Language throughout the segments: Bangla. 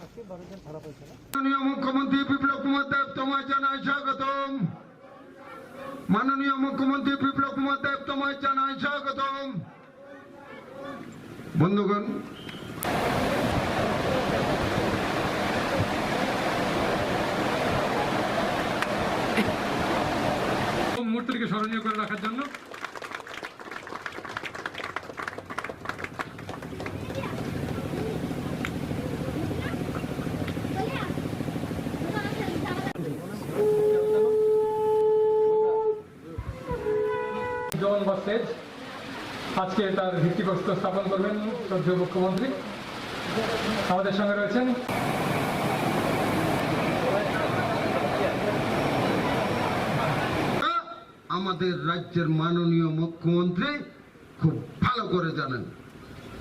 মাননীয় মুখ্যমন্ত্রী বিপ্লব কুমার দেব তোমায় জানাই স্বাগতম। মাননীয় মুখ্যমন্ত্রী বিপ্লব কুমার দেব তোমায় জানাই স্বাগতম। বন্ধুগণ, মুহূর্তটিকে স্মরণীয় করে রাখার জন্য জোন বা স্টেজ আজকে তার ভিত্তিপ্রস্তর স্থাপন করবেন শ্রদ্ধেয় মুখ্যমন্ত্রী। আমাদের সঙ্গে রয়েছেন আমাদের রাজ্যের মাননীয় মুখ্যমন্ত্রী খুব ভালো করে জানেন,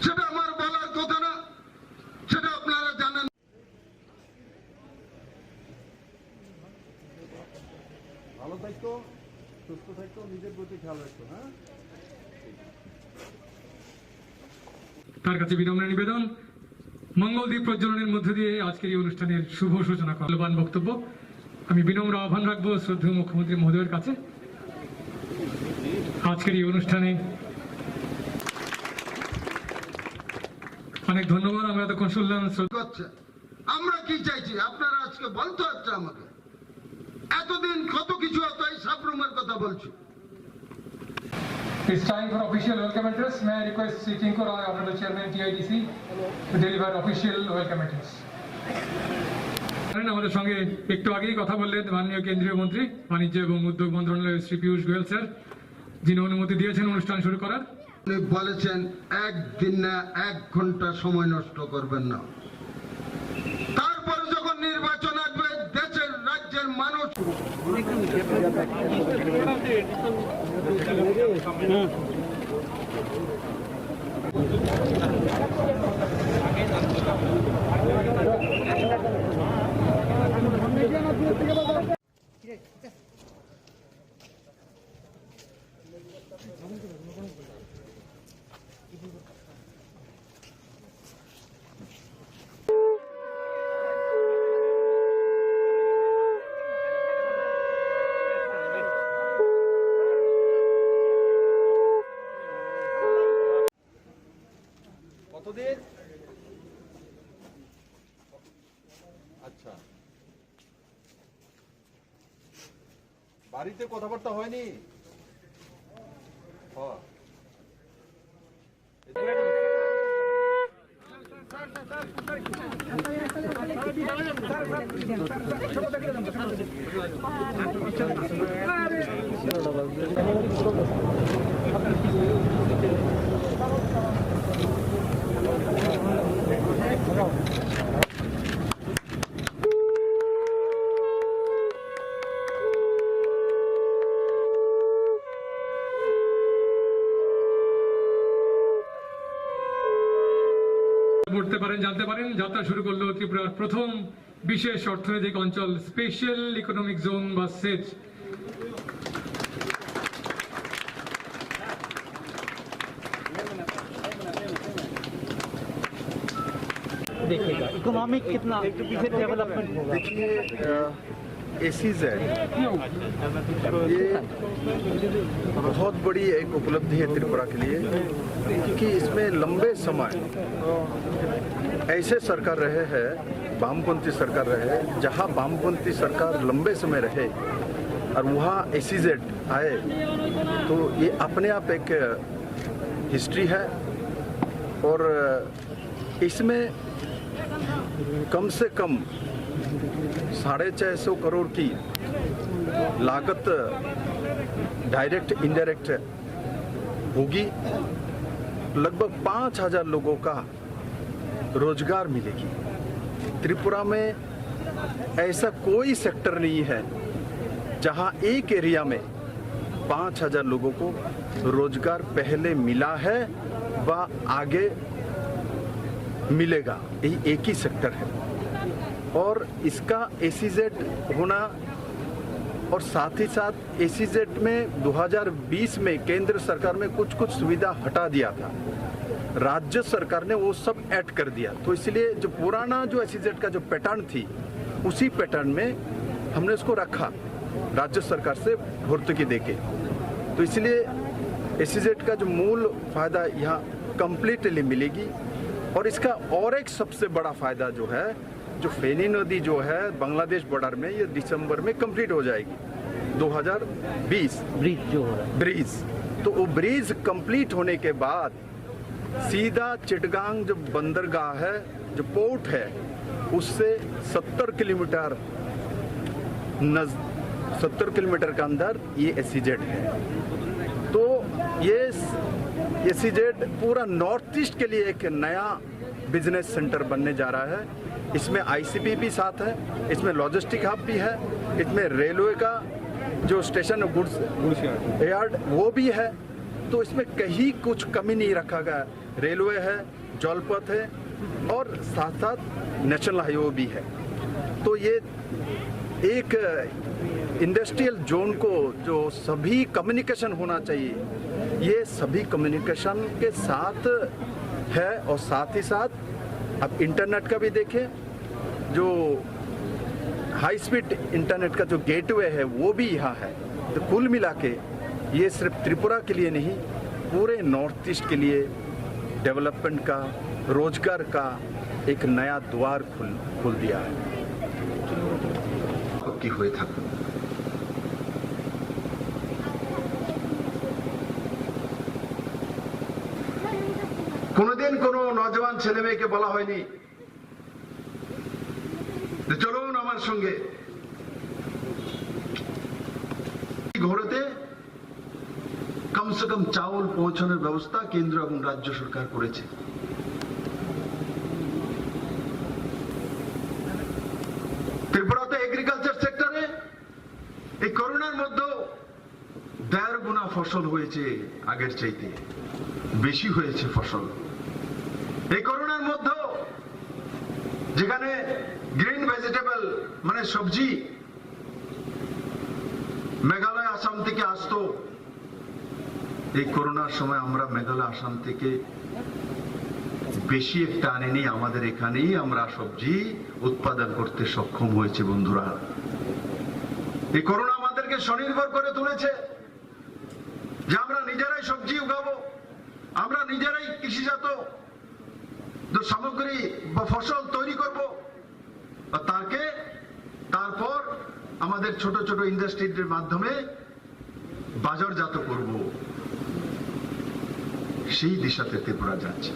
সেটা আমার বলার কথা না, সেটা আপনারা জানেন। ভালো থাকতো, সুস্থ থাকতো, নিজের প্রতি খেয়াল রাখতো। হ্যাঁ, তার কাছে বিনম্র নিবেদন মঙ্গলদ্বীপ প্রজ্বলনের মধ্য দিয়ে আজকের এই অনুষ্ঠানের শুভ সূচনা মূল্যবান বক্তব্য আমি বিনম্র আহ্বান রাখবো শ্রদ্ধেয় মুখ্যমন্ত্রী মহোদয়ের কাছে। আজকের এই অনুষ্ঠানে অনেক ধন্যবাদ। আমরা এতক্ষণ শুনলাম আমরা কি চাইছি আপনারা আজকে বলতে হচ্ছে আমাকে। এতদিন কত কিছু হতো, এই সাবরুমের কথা বলছি। It's time for official welcome address. May I request Sri Tinku Roy, Honorable Chairman TIDC, to deliver official welcome address. আমাদের সঙ্গে একটু আগেই কথা বললেন মাননীয় কেন্দ্রীয় মন্ত্রী বাণিজ্য এবং উদ্যোগ মন্ত্রণালয়ের শ্রী পীযূষ গোয়েল স্যার, যিনি অনুমতি দিয়েছেন অনুষ্ঠান শুরু করার। উনি বলেছেন একদিন না 1 ঘন্টা সময় নষ্ট করবেন না। তারপরে যখন নির্বাচন আসবে দেশের রাজ্যের মানুষ কতদিন? আচ্ছা, বাড়িতে কথাবার্তা হয়নি? পড়তে পারেন, জানতে পারেন যাত্রা শুরু করলো ত্রিপুরার প্রথম বিশেষ অর্থনৈতিক অঞ্চল স্পেশাল ইকোনমিক জোন বা সেজ। देखिएगा इकोनॉमिक कितना डेवलपमेंट होगा। देखिए SEZ ये बहुत बड़ी एक उपलब्धि है त्रिपुरा के लिए, क्योंकि इसमें लंबे समय ऐसे सरकार रहे हैं, वामपंथी सरकार रहे, जहां वामपंथी सरकार लंबे समय रहे और वहाँ SEZ आए, तो ये अपने आप एक हिस्ट्री है। और इसमें कम से कम 650 करोड़ की लागत डायरेक्ट इनडायरेक्ट होगी। लगभग 5000 लोगों का रोजगार मिलेगी। त्रिपुरा में ऐसा कोई सेक्टर नहीं है जहां एक एरिया में 5000 लोगों को रोजगार पहले मिला है व आगे मिलेगा। यही एक ही सेक्टर है और इसका SEZ होना, और साथ ही साथ SEZ में 2020 में केंद्र सरकार में कुछ सुविधा हटा दिया था, राज्य सरकार ने वो सब ऐड कर दिया। तो इसलिए जो पुराना जो एसईजेड का जो पैटर्न थी, उसी पैटर्न में हमने उसको रखा राज्य सरकार से भर्तुकी देके। तो इसलिए एसईजेड का जो मूल फायदा यहाँ कंप्लीटली मिलेगी। और इसका और एक सबसे बड़ा फायदा जो है, जो फेनी नदी जो है बांग्लादेश बॉर्डर में, ये दिसंबर में कंप्लीट हो जाएगी 2020 ब्रिज जो हो रहा है। ब्रिज। तो वो ब्रिज कंप्लीट होने के बाद सीधा चिटगांग जो बंदरगाह है, जो पोर्ट है, उससे 70 किलोमीटर 70 किलोमीटर के अंदर ये एसईजेड है। तो ये एसईजेड पूरा नॉर्थ ईस्ट के लिए एक नया बिजनेस सेंटर बनने जा रहा है। इसमें आईसीपी भी साथ है, इसमें लॉजिस्टिक हब भी है, इसमें रेलवे का जो स्टेशन गुड्स यार्ड वो भी है। तो इसमें कहीं कुछ कमी नहीं रखा गया। रेलवे है, जलपथ है और साथ साथ नेशनल हाईवे भी है। तो ये एक इंडस्ट्रियल जोन को जो सभी कम्युनिकेशन होना चाहिए, ये सभी कम्युनिकेशन के साथ है। और साथ ही साथ अब इंटरनेट का भी देखें, जो हाई स्पीड इंटरनेट का जो गेटवे है वो भी यहाँ है। तो कुल मिला के ये सिर्फ त्रिपुरा के लिए नहीं, पूरे नॉर्थ ईस्ट के लिए डेवलपमेंट का, रोजगार का एक नया द्वार खुल दिया है। কি হয়ে থাকুন। কোনদিন কোন নজওয়ান ছেলে মেয়েকে বলা হয়নি যে চলুন আমার সঙ্গে ঘোরাতে কমসে কম চাউল পৌঁছানোর ব্যবস্থা কেন্দ্র এবং রাজ্য সরকার করেছে। ত্রিপুরাতে এগ্রিকালচার সেক্টরে এই করোনার মধ্যে 1.5 গুণা ফসল হয়েছে, আগের চাইতে বেশি হয়েছে ফসল। এই করোনার মধ্যে যেখানে গ্রিন ভেজিটেবল মানে সবজি মেঘালয় আসাম থেকে আসতো, এই করোনার সময় আমরা মেঘালয় আসাম থেকে বেশি একটা আনিনি, আমাদের এখানেই আমরা সবজি উৎপাদন করতে সক্ষম হয়েছে। বন্ধুরা, এই করোনা আমাদেরকে স্বনির্ভর করে তুলেছে যে আমরা নিজেরাই সবজি উগাবো, আমরা নিজেরাই কৃষিজাত সামগ্রী বা ফসল তৈরি করব, আর তারপর আমাদের ছোট ছোট ইন্ডাস্ট্রির মাধ্যমে বাজারজাত করব। সেই দিশাতে ত্রিপুরা যাচ্ছে।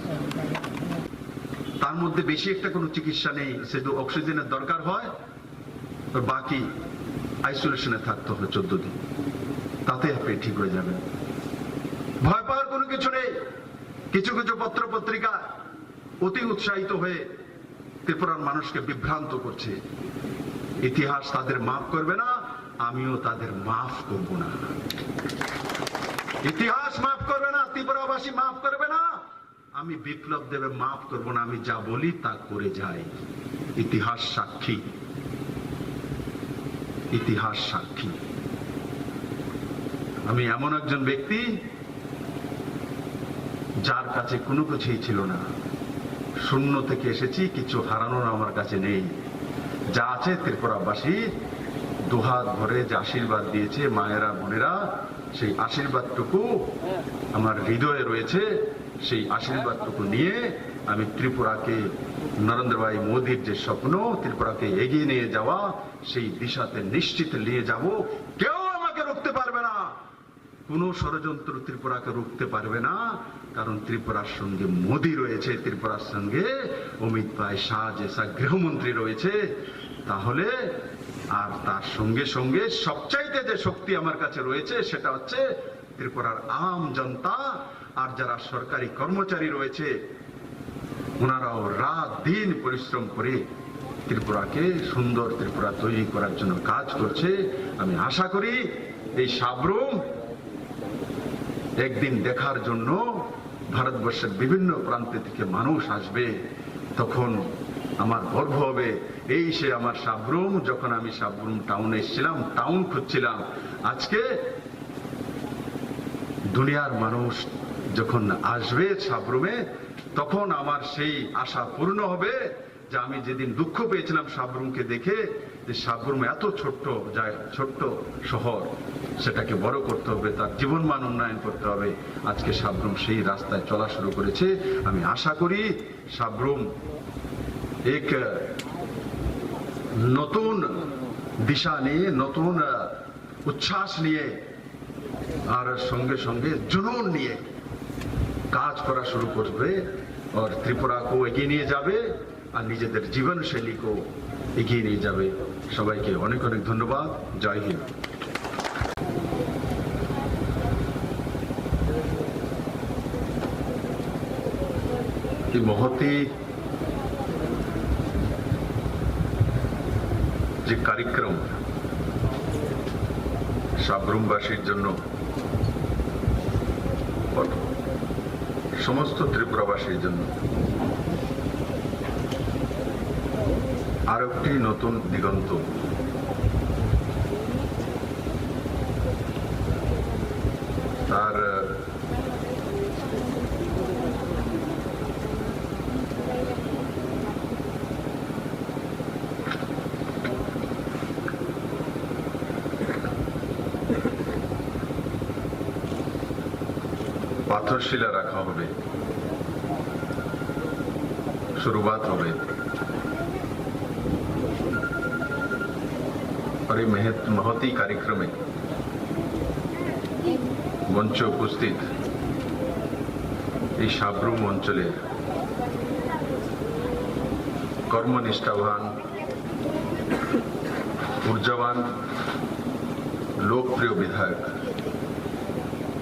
তার মধ্যে বেশি একটা কোনো চিকিৎসা নেই, শুধু অক্সিজেনের দরকার হয়, আর বাকি আইসোলেশনে থাকতে হবে 14 দিন, তাতে আপনি ঠিক হয়ে যাবেন। ভয় পাওয়ার কোনো কিছু নেই। কিছু কিছু পত্র পত্রিকা অতি উৎসাহিত হয়ে ত্রিপুরার মানুষকে বিভ্রান্ত করছে। ইতিহাস তাদের মাফ করবে না, আমিও তাদের মাফ করব না। ইতিহাস মাফ করবে না, ত্রিপুরাবাসী মাফ করবে না, আমি বিপ্লব দেবে মাফ করব না। আমি যা বলি তা করে যাই। ইতিহাস সাক্ষী, ইতিহাস সাক্ষী। আমি এমন একজন ব্যক্তি যার কাছে কোনো কিছুই ছিল না, শূন্য থেকে এসেছি, কিছু হারানোর আমার কাছে নেই। যা আছে ত্রিপুরাবাসী দুহাত ভরে যে আশীর্বাদ দিয়েছে মায়েরা বোনেরা, সেই আশীর্বাদটুকু আমার হৃদয়ে রয়েছে। সেই আশীর্বাদটুকু নিয়ে আমি ত্রিপুরাকে, নরেন্দ্র ভাই মোদীর যে স্বপ্ন ত্রিপুরাকে এগিয়ে নিয়ে যাওয়া, সেই দিশাতে নিশ্চিত নিয়ে যাব। কেউ আমাকে রুখতে পারবে না, কোন ষড়যন্ত্র ত্রিপুরাকে রুখতে পারবে না। কারণ ত্রিপুরার সঙ্গে মোদী রয়েছে, ত্রিপুরার সঙ্গে অমিত ভাই শাহ জেসা গৃহমন্ত্রী রয়েছে। তাহলে আর তার সঙ্গে সঙ্গে সবচাইতে যে শক্তি আমার কাছে রয়েছে সেটা হচ্ছে ত্রিপুরার আম জনতা। আর যারা সরকারি কর্মচারী রয়েছে ওনারাও রাত দিন পরিশ্রম করে ত্রিপুরাকে সুন্দর ত্রিপুরা তৈরি করার জন্য কাজ করছে। আমি আশা করি এই সাবরুম একদিন দেখার জন্য ভারতবর্ষের বিভিন্ন প্রান্ত থেকে মানুষ আসবে। তখন আমার গর্ব হবে, এই সে আমার সাবরুম। যখন আমি সাবরুম টাউনে এসেছিলাম, টাউন খুঁজছিলাম, আজকে দুনিয়ার মানুষ যখন আসবে সাবরুমে, তখন আমার সেই আশা পূর্ণ হবে যে আমি যেদিন দুঃখ পেয়েছিলাম সাবরুমকে দেখে, যে সাবরুম এত ছোট্ট শহর, সেটাকে বড় করতে হবে, তার জীবনমান উন্নয়ন করতে হবে। আজকে সাবরুম সেই রাস্তায় চলা শুরু করেছে। আমি আশা করি সাবরুম এক নতুন দিশা নিয়ে, নতুন উচ্ছ্বাস নিয়ে, আর সঙ্গে সঙ্গে জুনুন নিয়ে কাজ করা শুরু করবে, আর ত্রিপুরাকেও এগিয়ে নিয়ে যাবে, আর নিজেদের জীবনশৈলীকেও এগিয়ে নিয়ে যাবে। সবাইকে অনেক অনেক ধন্যবাদ। জয় হিন্দ। এই মহতি যে কার্যক্রম সাবরুমবাসীর জন্য, সমস্ত ত্রিপুরাবাসীর জন্য আর একটি নতুন দিগন্ত, তার পাথরশিলা রাখা হবে, শুরুआत হবে। और ये महती कार्यक्रमे मंचे उपस्थित এই সাবরুম অঞ্চলে কর্মনিষ্ঠাবান, ঊর্জাবান, लोकप्रिय विधायक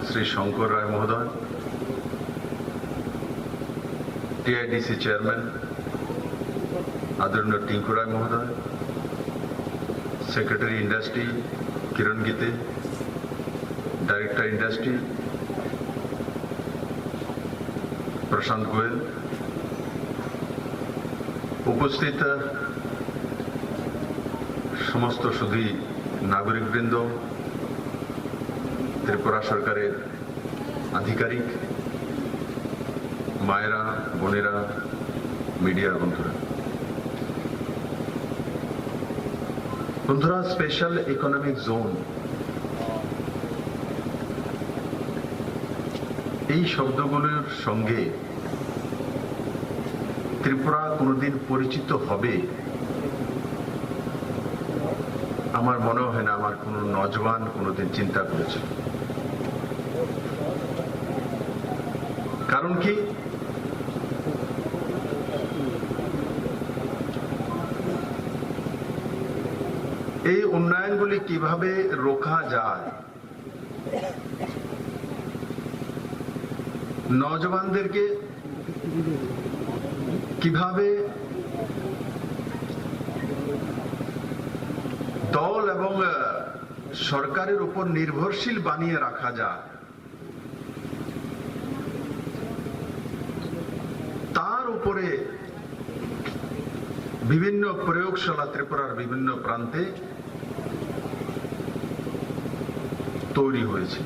श्री शंकर राय महोदय, टीआईडीसी चेयरमैन आदरणीय टिंकू राय महोदय, सेक्रेटरी इंडस्ट्री किरण गीते, डायरेक्टर इंडस्ट्री प्रशांत गोयल, उपस्थित समस्त सुधी नागरिकवृंद, त्रिपुरा सरकारेर आधिकारिक, मायेरा, बोनेरा, मीडिया बंधुरा स्पेशल इकोनॉमिक जोन এই শব্দগুলোর সঙ্গে ত্রিপুরা কোনোদিন পরিচিত হবে আমার মনে হয় না আমার কোনো নওজওয়ান কোনোদিন চিন্তা করেছে। কারণ কি, এই উন্নয়নগুলি কিভাবে রোখা যায়, নওজওয়ানদেরকে কিভাবে দল এবং সরকারের উপর নির্ভরশীল বানিয়ে রাখা যায়, তার উপরে বিভিন্ন প্রয়োগশালা ত্রিপুরার বিভিন্ন প্রান্তে তৈরি হয়েছে।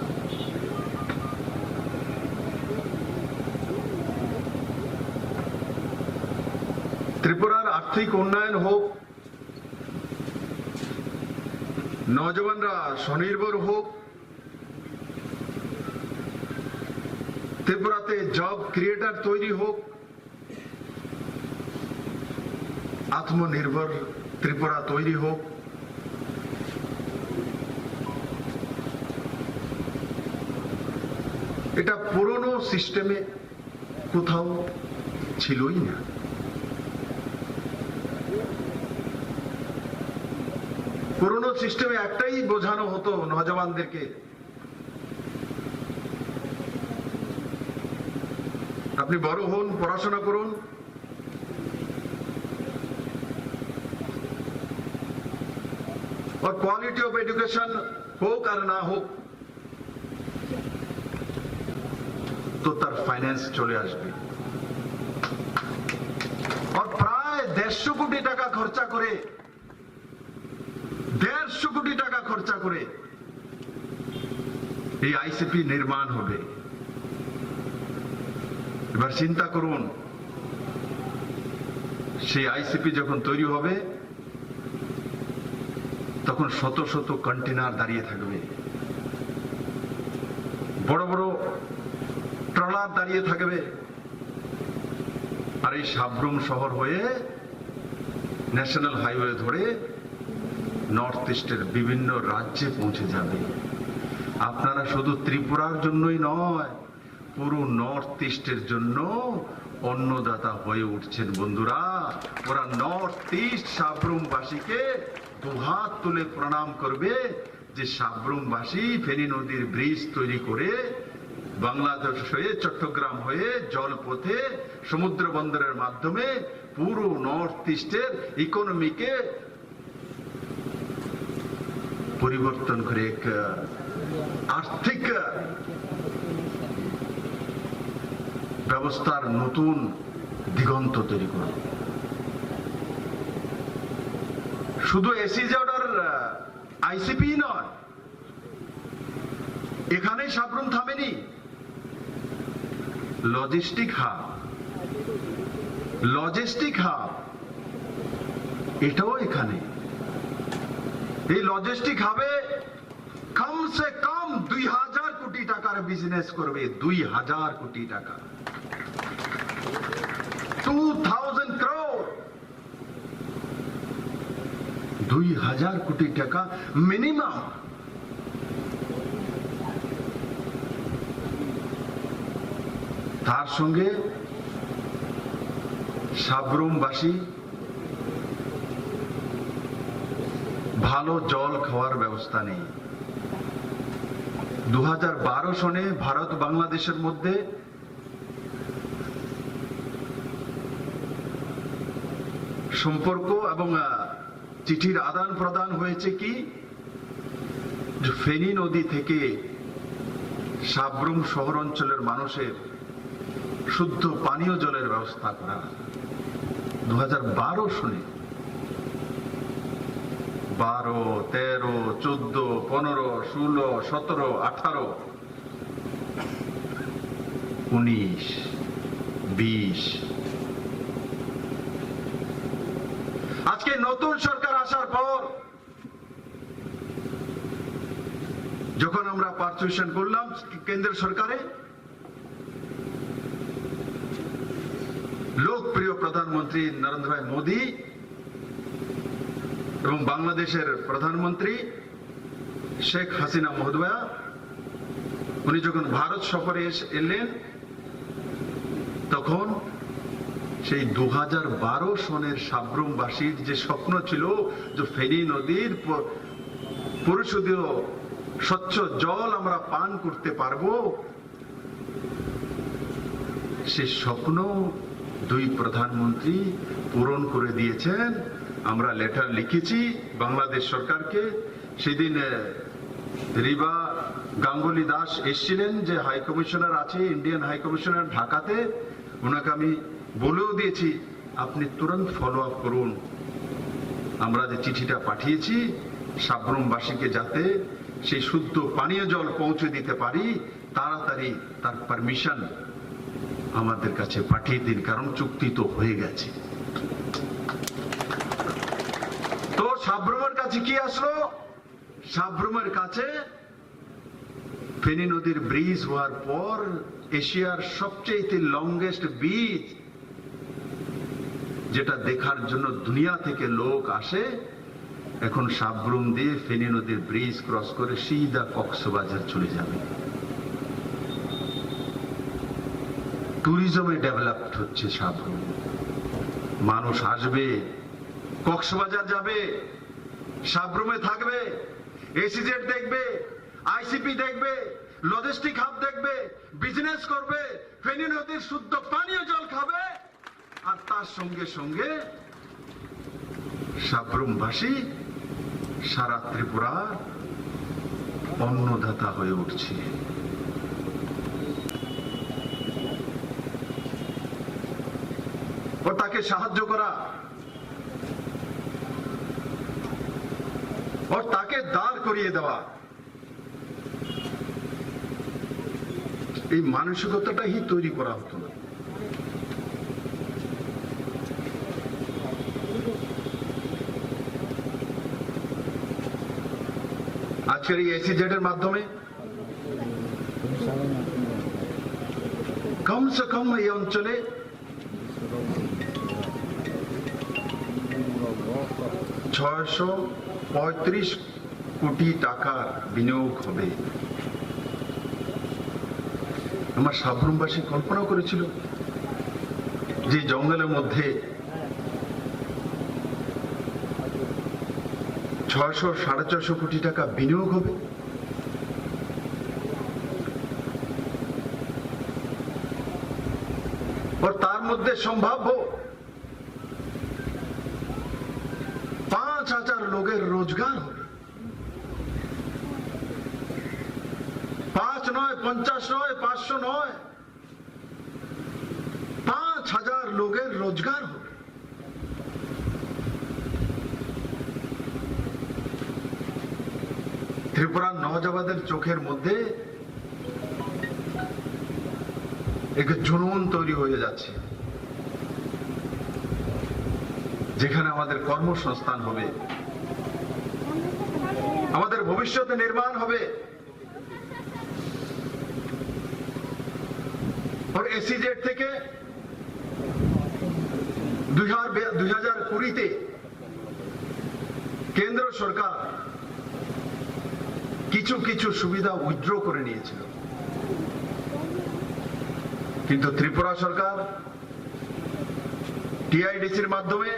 ত্রিপুরার আর্থিক উন্নয়ন হোক, নওজওয়ানরা স্বনির্ভর হোক, ত্রিপুরাতে জব ক্রিয়েটার তৈরি হোক, আত্মনির্ভর ত্রিপুরা তৈরি হোক, এটা পুরনো সিস্টেমে কোথাও ছিলই না। পুরনো সিস্টেমে একটাই বোঝানো হতো নওজওয়ানদেরকে, আপনি বড় হন, পড়াশোনা করুন, और क्वालिटी ऑफ एजुकेशन হোক আর না হোক, তো তার ফাইন্যান্স চলে আসবে। और প্রায় 150 কোটি টাকা খরচা করে, 150 কোটি টাকা খরচা করে এই আইসিপি নির্মাণ হবে। এবার চিন্তা করুন, সেই আইসিপি যখন তৈরি হবে তখন শত শত কন্টেনার দাঁড়িয়ে থাকবে, বড় বড় ট্রলার দাঁড়িয়ে থাকবে, আর এই সাব্রুম শহর হয়ে ন্যাশনাল হাইওয়ে ধরে নর্থ ইস্টের বিভিন্ন রাজ্যে পৌঁছে যাবে। আপনারা শুধু ত্রিপুরার জন্যই নয়, পুরো নর্থ ইস্টের জন্য অন্নদাতা হয়ে উঠছেন বন্ধুরা। ওরা নর্থ ইস্ট সাব্রুমবাসীকে দুহাত তুলে প্রণাম করবে যে সাব্রুমবাসী ফেনী নদীর ব্রিজ তৈরি করে বাংলাদেশ হয়ে চট্টগ্রাম হয়ে জলপথে সমুদ্র বন্দরের মাধ্যমে পুরো নর্থ ইস্টের ইকোনমিকে পরিবর্তন করে এক আর্থিক ব্যবস্থার নতুন দিগন্ত তৈরি করবে। শুধু এসিজে অর্ডার আইসিপি নয়, এখানেই সাব্রুম থামেনি। লজিস্টিক হাব এটাও এখানে। এই লজিস্টিক হাবে কমসে কম 2000 কোটি টাকার বিজনেস করবে, 2000 কোটি টাকা, 2000 crore, 2000 কোটি টাকা মিনিমাম। তার সঙ্গে সাব্রুমবাসী ভালো জল খাওয়ার ব্যবস্থা নেই। 2012 সনে ভারত বাংলাদেশের মধ্যে সম্পর্ক এবং চিঠির আদান প্রদান হয়েছে কি, যে ফেনী নদী থেকে সাব্রুম শহর অঞ্চলের মানুষের শুদ্ধ পানীয় জলের ব্যবস্থা করা। 2012 সনে 12, 13, 14, 15, 16, 17, 18, 19, 20। আজকে নতুন সরকার আসার পর যখন আমরা পার্টিশন করলাম কেন্দ্র সরকারে, লোকপ্রিয় প্রধানমন্ত্রী নরেন্দ্র ভাই মোদী এবং বাংলাদেশের প্রধানমন্ত্রী শেখ হাসিনা মহোদয়া, উনি যখন ভারত সফরে এলেন তখন সেই 2012 সনের সাব্রুমবাসীর যে স্বপ্ন ছিল যে ফেনী নদীর পরিশোধিত স্বচ্ছ জল আমরা পান করতে পারবো, সেই স্বপ্ন দুই প্রধানমন্ত্রী পূরণ করে দিয়েছেন। আমরা লেটার লিখেছি বাংলাদেশ সরকারকে। সেদিন রিবা গাঙ্গুলি দাস এসেছিলেন, যে হাই কমিশনার আছে, ইন্ডিয়ান হাই কমিশনার ঢাকাতে, ওনাকে আমি বলেও দিয়েছি আপনি তুরন্ত ফলো আপ করুন। আমরা যে চিঠিটা পাঠিয়েছি সাব্রুমবাসীকে যাতে সেই শুদ্ধ পানীয় জল পৌঁছে দিতে পারি, তাড়াতাড়ি তার পারমিশন আমাদের কাছে পাঠিয়ে দিন, কারণ চুক্তি তো হয়ে গেছে। তো সাব্রুমের কাছে কি আসলো? সাব্রুমের কাছে ফেনী নদীর ব্রিজ হওয়ার পর এশিয়ার সবচেয়ে লংগেস্ট ব্রিজ, যেটা দেখার জন্য দুনিয়া থেকে লোক আসে, এখন সাব্রুম দিয়ে ফেনী নদীর ব্রিজ ক্রস করে সিধা কক্সবাজার চলে যাবে। ট্যুরিজমে ডেভেলপড হচ্ছে সাব্রুম। মানুষ আসবে, কক্সবাজার যাবে, সাব্রুমে থাকবে, এসিজেড দেখবে, আইসিপি দেখবে, লজিস্টিক হাব দেখবে, বিজনেস করবে, ফেনী নদীর শুদ্ধ পানীয় জল খাবে, আর তার সঙ্গে সঙ্গে সাব্রুমবাসী সারা ত্রিপুরা অন্নদাতা হয়ে উঠছে। ও তাকে সাহায্য করা, ও তাকে দাঁড় করিয়ে দেওয়া, এই মানসিকতাটাই তৈরি করা হতো না। আজকের এই এসিজেড এর মাধ্যমে কমসে কম এই অঞ্চলে 635 কোটি টাকার বিনিয়োগ হবে। আমার সাবরুমবাসী কল্পনা করেছিল যে জঙ্গলের মধ্যে 600-650 কোটি টাকা বিনিয়োগ হবে। और তার মধ্যে সম্ভাব্য 5000 লোকের রোজগার হবে। 5 নয়, 50 নয়, 500 নয়, 5000 লোকের রোজগার হবে। ত্রিপুরার নওজওয়ানদের চোখের মধ্যে এক জুনুন তৈরি হয়ে যাচ্ছে, যেখানে আমাদের কর্মসংস্থান হবে, আমাদের ভবিষ্যতে নির্মাণ হবে। আর এসিজেড থেকে 2020-তে কেন্দ্র সরকার কিছু কিছু সুবিধা উইথড্র করে নিয়েছিল, কিন্তু ত্রিপুরা সরকার টিআইডিসির মাধ্যমে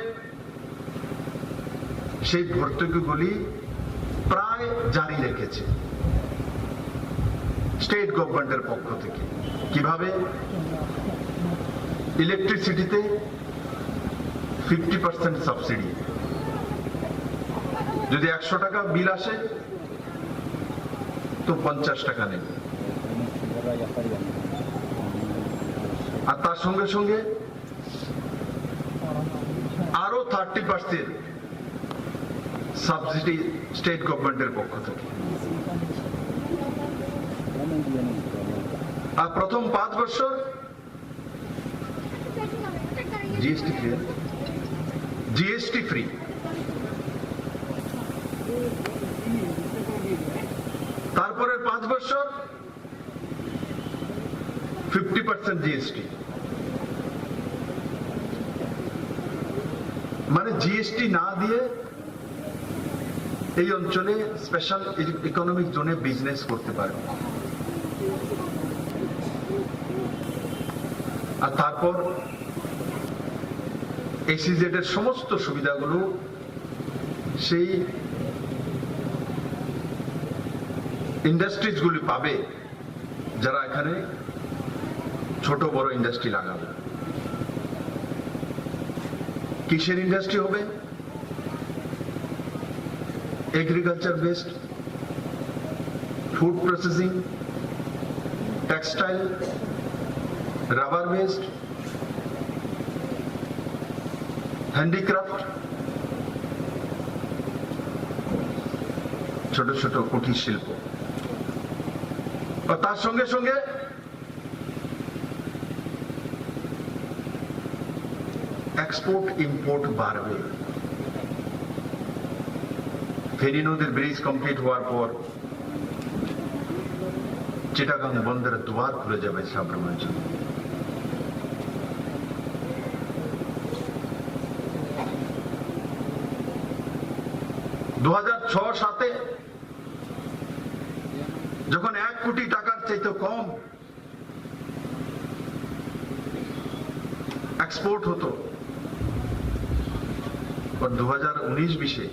সেই ভর্তুকিগুলি প্রায় জারি রেখেছে স্টেট গভর্নমেন্টের পক্ষ থেকে। কিভাবে? ইলেকট্রিসিটিতে 50% সাবসিডি, যদি 100 টাকা বিল আসে তো 50 টাকা নেবে, আর তার সঙ্গে সঙ্গে আরো 30% সাবসিডি স্টেট গভর্নমেন্টের পক্ষ থেকে। আর প্রথম 5 বছর জিএসটি ফ্রি। তারপরের 5 বছর 50% জিএসটি। মানে জিএসটি না দিয়ে এই অঞ্চলে স্পেশাল ইকোনমিক জোনে বিজনেস করতে পারে। আর তারপর এসিজেড এর সমস্ত সুবিধাগুলো সেই ইন্ডাস্ট্রিজ গুলি পাবে যারা এখানে ছোট বড় ইন্ডাস্ট্রি লাগাবে। কিসের ইন্ডাস্ট্রি হবে? Agriculture based, food processing, textile, rubber based, handicraft, ছোট ছোট কুটির শিল্প। আর তার সঙ্গে সঙ্গে এক্সপোর্ট ইম্পোর্ট বাড়বে। ফেনী নদীর ব্রিজ কমপ্লিট হওয়ার পর চিটাগাং বন্দরের দুয়ার খুলে যাবে সাবরুমের জন্য। সাতে যখন 1 কোটি টাকার চাইতে কম এক্সপোর্ট হতো, 2019-20-এ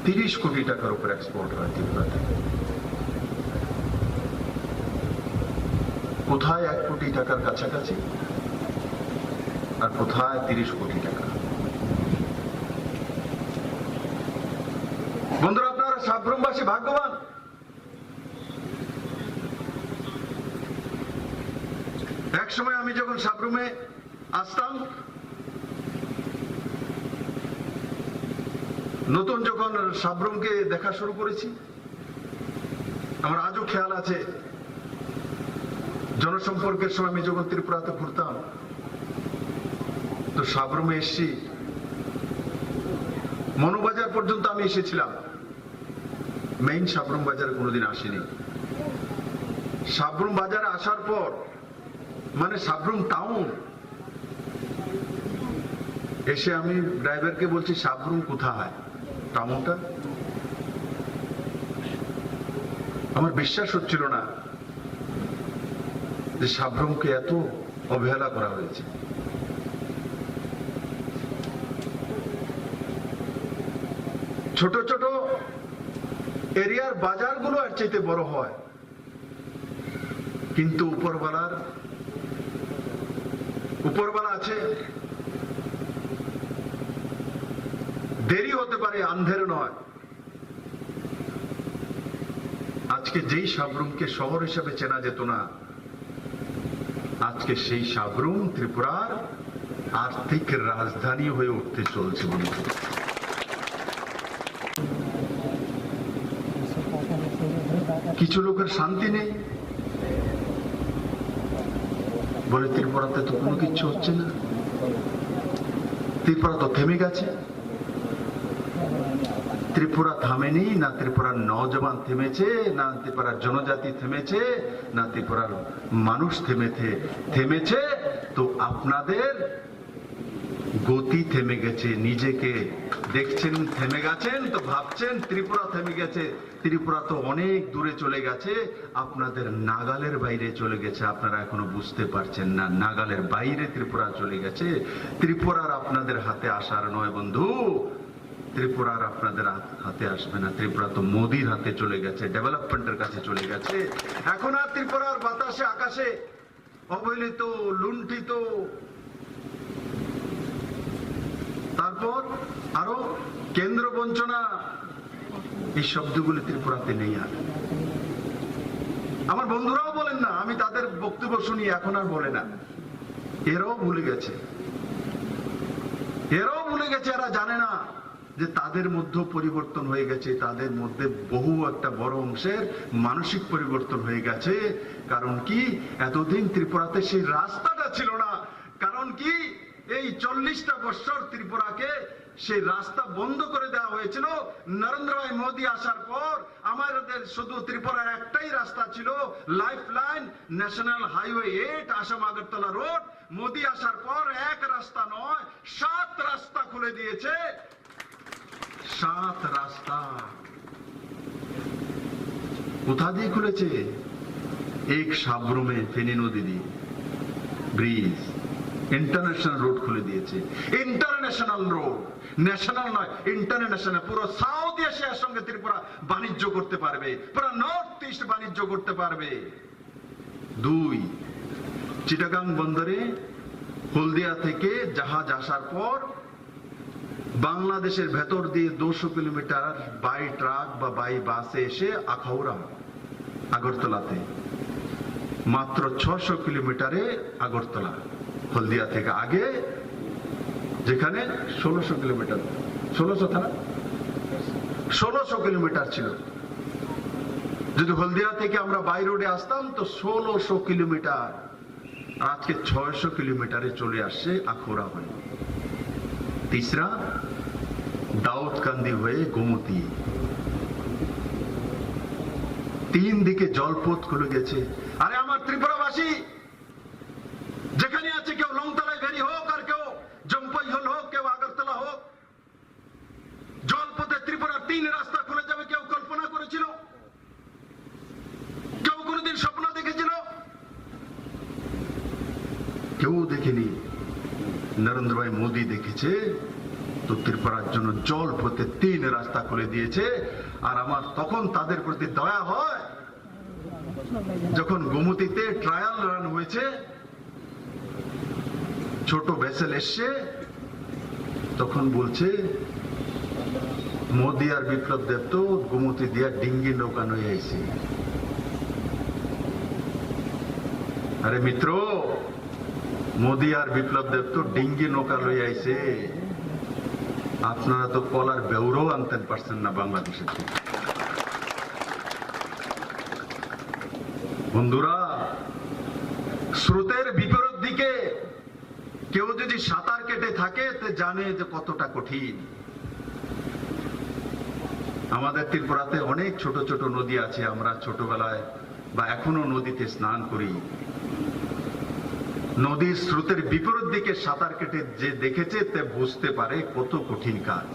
30 কোটি টাকার উপর এক্সপোর্ট হয় ত্রিপুরা থেকে। কোথায় 1 কোটি টাকার কাছাকাছি আর কোথায় 30 কোটি টাকা? বন্ধুরা, আপনারা সাবরুমবাসী ভাগ্যবান। এক সময় আমি যখন সাবরুমে আসতাম, নতুন যখন সাবরুমকে দেখা শুরু করেছি, আমার আজও খেয়াল আছে জনসম্পর্কের সময় আমি যখন ত্রিপুরাতে ঘুরতাম তো সাবরুমে এসেছি, মনোবাজার পর্যন্ত আমি এসেছিলাম। মেইন সাবরুম বাজারে কোনোদিন আসিনি। সাবরুম বাজারে আসার পর মানে সাবরুম টাউন এসে আমি ড্রাইভারকে বলছি সাবরুম কোথায় টাউনটা। আমার বিশ্বাস হচ্ছিল না যে সাবরুমকে এত অবহেলা করা হয়েছে। ছোট ছোট এরিয়ার বাজারগুলো আর চাইতে বড় হয়, কিন্তু উপরওয়ালা আছে। দেরি হতে পারে, আন্ধের নয়। আজকে যেই সাবরুমকে শহর হিসেবে চেনা যেত না, আজকে সেই সাবরুম ত্রিপুরার আর্থিক রাজধানী হয়ে উঠতে চলছে বন্ধু। কিছু লোকের শান্তি নেই, বলে ত্রিপুরাতে তো কোনো কিছু হচ্ছে না, ত্রিপুরা তো থেমে গেছে। ত্রিপুরা থামেনি, না ত্রিপুরার নওজওয়ান থেমেছে, না ত্রিপুরার জনজাতি থেমেছে, না ত্রিপুরার মানুষ থেমেছে। তো আপনাদের গতি থেমে গেছে। নিজেকে দেখছেন থেমে গেছেন, তো ভাবছেন ত্রিপুরা থেমে গেছে। ত্রিপুরা তো অনেক দূরে চলে গেছে, আপনাদের নাগালের বাইরে চলে গেছে। আপনারা এখনো বুঝতে পারছেন না, নাগালের বাইরে ত্রিপুরা চলে গেছে। ত্রিপুরার আপনাদের হাতে আসার নয় বন্ধু, ত্রিপুরার আপনাদের হাতে আসবে না। ত্রিপুরা তো মোদির হাতে চলে গেছে, ডেভেলপমেন্টের কাছে চলে গেছে। এখন আর ত্রিপুরার বাতাসে আকাশে অবহেলিত, লুণ্ঠিত, তারপর আরো কেন্দ্র বঞ্চনা, এই শব্দগুলি ত্রিপুরাতে নেই। আর আমার বন্ধুরাও বলেন না, আমি তাদের বক্তব্য শুনি, এখন আর বলে না। এরাও ভুলে গেছে, এরা জানে না যে তাদের মধ্যে পরিবর্তন হয়ে গেছে, তাদের মধ্যে বহু একটা বড় অংশের মানসিক পরিবর্তন হয়ে গেছে। কারণ কি, এতদিন ত্রিপুরাতে সেই রাস্তাটা ছিল না। কারণ কি, এই 40টা বছর ত্রিপুরাকে সেই রাস্তা বন্ধ করে দেওয়া হয়েছিল। নরেন্দ্র ভাই মোদী আসার পর আমাদের শুধু ত্রিপুরার একটাই রাস্তা ছিল, life line national highway 8 Assam Agartala road. Modi আসার পর এক রাস্তা নয়, 7 রাস্তা খুলে দিয়েছে। 7 রাস্তা কোথা দিয়ে খুলেছে? এক সাবরুমে ফেনী নদী দিয়ে ব্রিজ, ইন্টারন্যাশনাল রোড খুলে দিয়েছে। ইন্টারন্যাশনাল রোড, ন্যাশনাল নয়, ইন্টারন্যাশনাল। পুরো সাউথ এশিয়ার সঙ্গে ত্রিপুরা বাণিজ্য করতে পারবে, পুরো নর্থ ইস্ট বাণিজ্য করতে পারবে। 2, চিটাগাং বন্দরে হলদিয়া থেকে জাহাজ আসার পর বাংলাদেশের ভেতর দিয়ে 200 কিলোমিটার বাই ট্রাক বা বাই বাসে এসে আখাউড়া আগরতলাতে, মাত্র 600 কিলোমিটারে আগরতলা। হলদিয়া থেকে আগে যেখানে 1600 কিলোমিটার, 1600 কিলোমিটার ছিল। যদি হলদিয়া থেকে আমরা বাই রোডে আসতাম তো 1600 কিলোমিটার, আজকে 600 কিলোমিটারে চলে আসছে আখাউড়া হয়ে। 3রা দাউদকান্দি হয়ে গোমতী। 3 দিকে জলপথ খুলে গেছে। আরে আমার ত্রিপুরাবাসী যেখানে আছে, কেউ লংতলায় ভেরি হোক, আর কেউ জম্পাই হল হোক, কেউ আগরতলা হোক, জলপথে ত্রিপুরার 3 রাস্তা খুলে যাবে কেউ কল্পনা করেছিল? কেউ কোনদিন স্বপ্ন দেখেছিল? কেউ দেখেনি। নরেন্দ্র ভাই মোদী দেখেছে, তো ত্রিপুরার জন্য জলপথে 3 রাস্তা খুলে দিয়েছে। আর আমার তখন তাদের প্রতি দয়া হয়, যখন গোমতীতে ট্রায়াল রান হয়েছে, ছোট ভেসেল এসছে, তখন বলছে মোদী আর বিপ্লব দেব তো গোমতী দিয়া ডিঙ্গি নৌকা নয়ে আইছে। আরে মিত্র, মোদী আর বিপ্লব দেব তো ডিঙ্গি নৌকা লই আইছে, আপনারা তো কলার বেউরও আনতে পারছেন না বাংলাদেশের থেকে। বন্ধুরা, স্রোতের বিপরীত দিকে কেউ যদি সাঁতার কেটে থাকে তো জানে যে কতটা কঠিন। আমাদের ত্রিপুরাতে অনেক ছোট ছোট নদী আছে, আমরা ছোটবেলায় বা এখনো নদীতে স্নান করি। নদীর স্রোতের বিপরীত দিকে সাঁতার কেটে যে দেখেছে তে বুঝতে পারে কত কঠিন কাজ।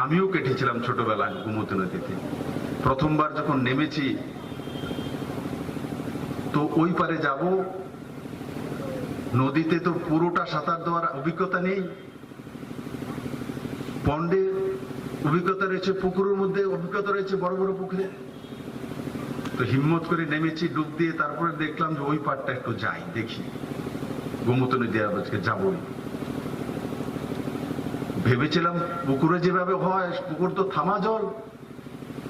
আমিও কেটেছিলাম ছোটবেলায় গোমতী নদীতে। প্রথমবার যখন নেমেছি তো ওই পারে যাব, নদীতে তো পুরোটা সাঁতার দেওয়ার অভিজ্ঞতা নেই, পন্ডে অভিজ্ঞতা রয়েছে, পুকুরের মধ্যে অভিজ্ঞতা রয়েছে, বড় বড় পুকুরে। তো হিম্মত করে নেমেছি ডুব দিয়ে, তারপরে দেখলাম যে ওই পাড়টা একটু যাই, দেখি গোমতী নদী আজকে যাবই। ভেবেছিলাম পুকুরে যেভাবে হয়, পুকুর তো থামা জল,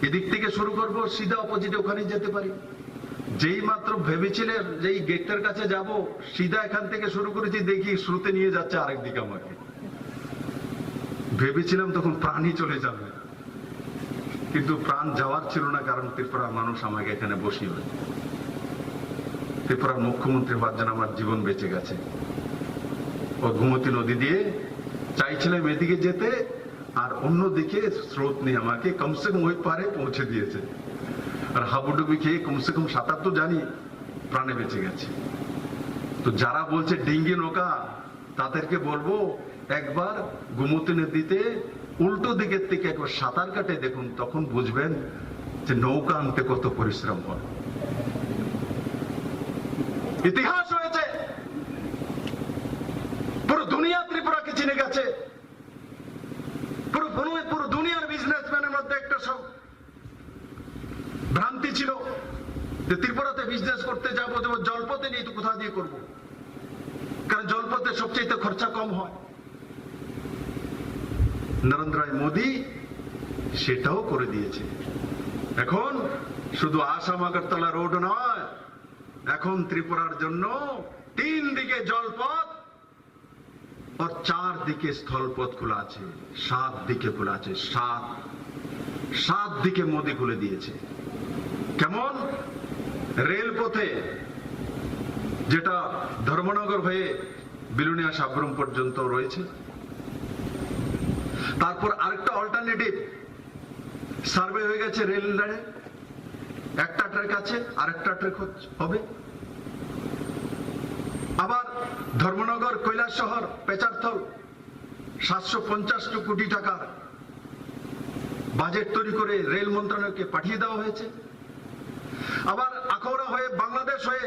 এদিক থেকে শুরু করব সিধা অপোজিটে ওখানে যেতে পারি। যেই মাত্র ভেবেছিলেন যে এই গেটটার কাছে যাব, সিধা এখান থেকে শুরু করেছি, দেখি স্রোতে নিয়ে যাচ্ছে আরেক দিকে আমাকে। ভেবেছিলাম তখন প্রাণই চলে যাবে, কিন্তু প্রাণ যাওয়ার ছিল না, কারণ ত্রিপুরার মানুষ আমাকে এখানে বসিয়ে। ত্রিপুরার মুখ্যমন্ত্রী হওয়ার জন্য আমার জীবন বেঁচে গেছে। ও গোমতী নদী দিয়ে চাইছিলাম এদিকে যেতে, আর অন্যদিকে স্রোত নিয়ে আমাকে কমসে কম ওই পারে পৌঁছে দিয়েছে। আর হাবুডুবি খেয়ে কমসে কম সাঁতার তো জানি, প্রাণে বেঁচে গেছে। তো যারা বলছে ডিঙ্গি নৌকা, তাদেরকে বলবো একবার গোমতী নদীতে উল্টো দিকের থেকে একবার সাঁতার কাটে দেখুন, তখন বুঝবেন যে নৌকা আনতে কত পরিশ্রম হয়। ইতিহাস হয়েছে, পুরো দুনিয়া ত্রিপুরাকে চিনে গেছে। পুরো দুনিয়ার বিজনেসম্যানের মধ্যে একটা সব ভ্রান্তি ছিল যে ত্রিপুরাতে বিজনেস করতে যাবো, জলপথে নিয়ে তো কোথা দিয়ে করবো, কারণ জলপথে সবচেয়ে খরচা কম হয়। নরেন্দ্র মোদী সেটাও করে দিয়েছে। এখন শুধু আসাম আগরতলা রোড নয়, এখন ত্রিপুরার জন্য 3 দিকে জলপথ আর 4 দিকে স্থলপথ খোলা আছে, 7 দিকে খোলা আছে। 7 দিকে মোদী খুলে দিয়েছে। কেমন? রেলপথে, যেটা ধর্মনগর হয়ে বিলুনিয়া সাবরুম পর্যন্ত রয়েছে। তারপর আরেকটা অল্টারনেটিভ সার্ভে হয়ে গেছে রেল লাইনে, একটা ট্র্যাক আছে, আরেকটা ট্র্যাক হবে। আবার ধর্মনগর কৈলাস শহর পেচারথল 750 কোটি টাকার বাজেট তৈরি করে রেল মন্ত্রণালয়কে পাঠিয়ে দেওয়া হয়েছে। আবার আখাউড়া হয়ে বাংলাদেশ হয়ে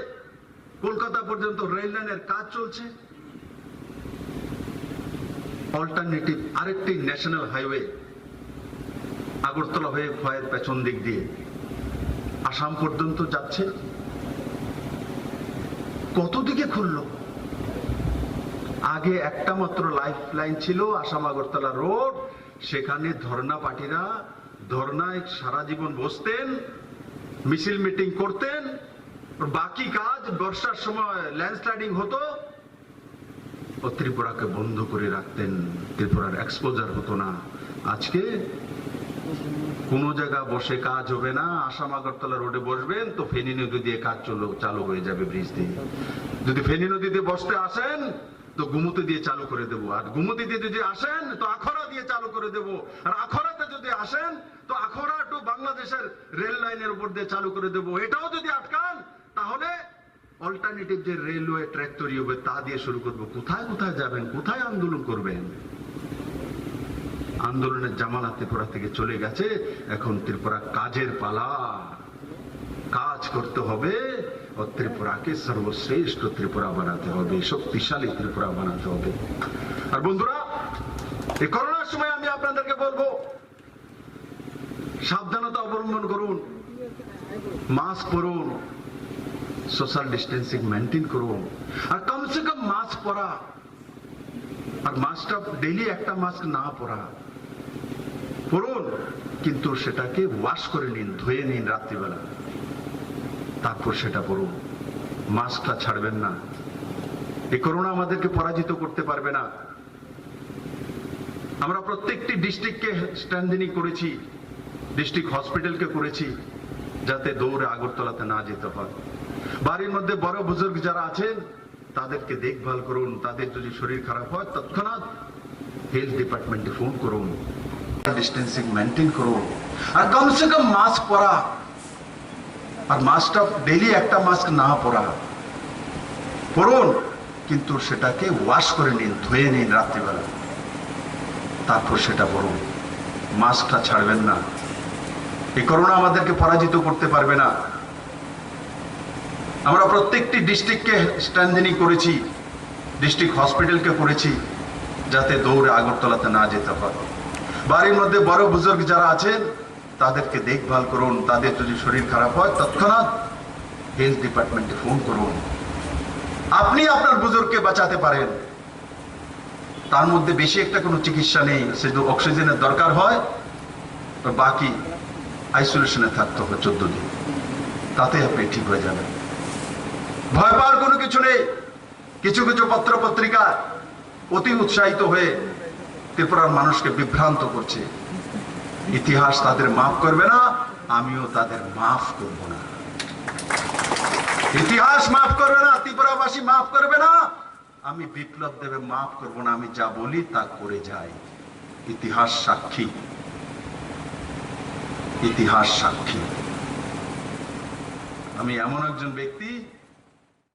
কলকাতা পর্যন্ত রেল লাইনের কাজ চলছে। অল্টারনেটিভ আরেকটি ন্যাশনাল হাইওয়ে আগরতলা হয়ে খয়ের পেছন দিক দিয়ে আসাম পর্যন্ত যাচ্ছে। কত দিকে খুললো? আগে একটা মাত্র লাইফ লাইন ছিল আসাম আগরতলা রোড, সেখানে ধর্না পার্টিরা ধর্নায় সারা জীবন বসতেন, মিছিল মিটিং করতেন, বাকি কাজ বর্ষার সময় ল্যান্ডস্লাইডিং হতো, ও ত্রিপুরাকে বন্ধ করে রাখতেন, ত্রিপুরার এক্সপোজার হতো না। আজকে কোন জায়গা বসে কাজ হবে না, আসাম আগরতলা রোডে বসবেন তো ফেনী নদী দিয়ে কাজ চালু হয়ে যাবে, ব্রিজ দিয়ে। যদি ফেনী নদীতে বসতে আসেন তো গোমতী দিয়ে চালু করে দেবো, আর গোমতী দিয়ে যদি আসেন তো আখাউড়া দিয়ে চালু করে দেবো, আর আখাউড়াতে যদি আসেন তো আখাউড়া টু বাংলাদেশের রেল লাইনের উপর দিয়ে চালু করে দেবো। এটাও যদি আটকান তাহলে অল্টারনেটিভ যে রেলওয়ে ট্র্যাক তৈরি হবে তা দিয়ে শুরু করবো। কোথায় কোথায় যাবেন, কোথায় আন্দোলন করবেন? আন্দোলনের জামালা ত্রিপুরা থেকে চলে গেছে, এখন ত্রিপুরা কাজের পালা। কাজ করতে হবে ও ত্রিপুরাকে সর্বশ্রেষ্ঠ ত্রিপুরা বানাতে হবে, শক্তিশালী ত্রিপুরা বানাতে হবে। আর বন্ধুরা, এই করোনার সময় আমি আপনাদেরকে বলবো সাবধানতা অবলম্বন করুন, মাস্ক পরুন, সোশ্যাল ডিস্টেন্সিং মেনটেন করুন, আর কমসে কম মাস্ক পরা, আর মাস্কটা ডেইলি একটা মাস্ক না পরুন, কিন্তু সেটাকে ওয়াশ করে নিন, ধুয়ে নিন রাত্রিবেলা, তারপর সেটা পরুন। মাস্কটা ছাড়বেন না। এই করোনা আমাদেরকে পরাজিত করতে পারবে না। আমরা প্রত্যেকটি ডিস্ট্রিক্টকে স্ট্রেংথেনিং করেছি, ডিস্ট্রিক্ট হসপিটালকে করেছি, যাতে দৌড়ে আগরতলাতে না যেতে হয়। বাড়ির মধ্যে বড় বুজুর্গ যারা আছেন তাদেরকে দেখভাল করুন, তাদের যদি শরীর খারাপ হয় তৎক্ষণাৎ হেলথ ডিপার্টমেন্টে ফোন করুন, ডিস্টেন্সিং মেনটেন করুন আর কমসে কম মাস্ক পরা আর মাস্কটা ডেইলি একটা মাস্ক না পরা পরুন কিন্তু সেটাকে ওয়াশ করে নিন ধুয়ে নিন রাত্রিবেলা তারপর সেটা পরুন মাস্কটা ছাড়বেন না এই করোনা আমাদেরকে পরাজিত করতে পারবে না আমরা প্রত্যেকটি ডিস্ট্রিক্টকে স্ট্রেনথেনিং করেছি ডিস্ট্রিক্ট হসপিটালকে করেছি যাতে দৌড়ে আগরতলাতে না যেতে হয় বাড়ির মধ্যে বড় বুজুর্গ যারা আছেন তাদেরকে দেখভাল করুন তাদের যদি শরীর খারাপ হয় তৎক্ষণাৎ হেলথ ডিপার্টমেন্টে ফোন করুন আপনি আপনার বুজুর্গকে বাঁচাতে পারেন তার মধ্যে বেশি একটা কোনো চিকিৎসা নেই শুধু অক্সিজেনের দরকার হয় বাকি আইসোলেশনে থাকতে হবে 14 দিন তাতে আপনি ঠিক হয়ে যাবেন ভয় পাওয়ার কোনো কিছু নেই কিছু কিছু পত্র পত্রিকা অতি উৎসাহিত হয়ে ত্রিপুরার মানুষকে বিভ্রান্ত করছে ইতিহাস তাদের মাফ করবে না আমিও তাদের মাফ করব না ইতিহাস মাফ করবে না ত্রিপুরাবাসী মাফ করবে না আমি বিপ্লব দেবে মাফ করব না আমি যা বলি তা করে যাই ইতিহাস সাক্ষী ইতিহাস সাক্ষী আমি এমন একজন ব্যক্তি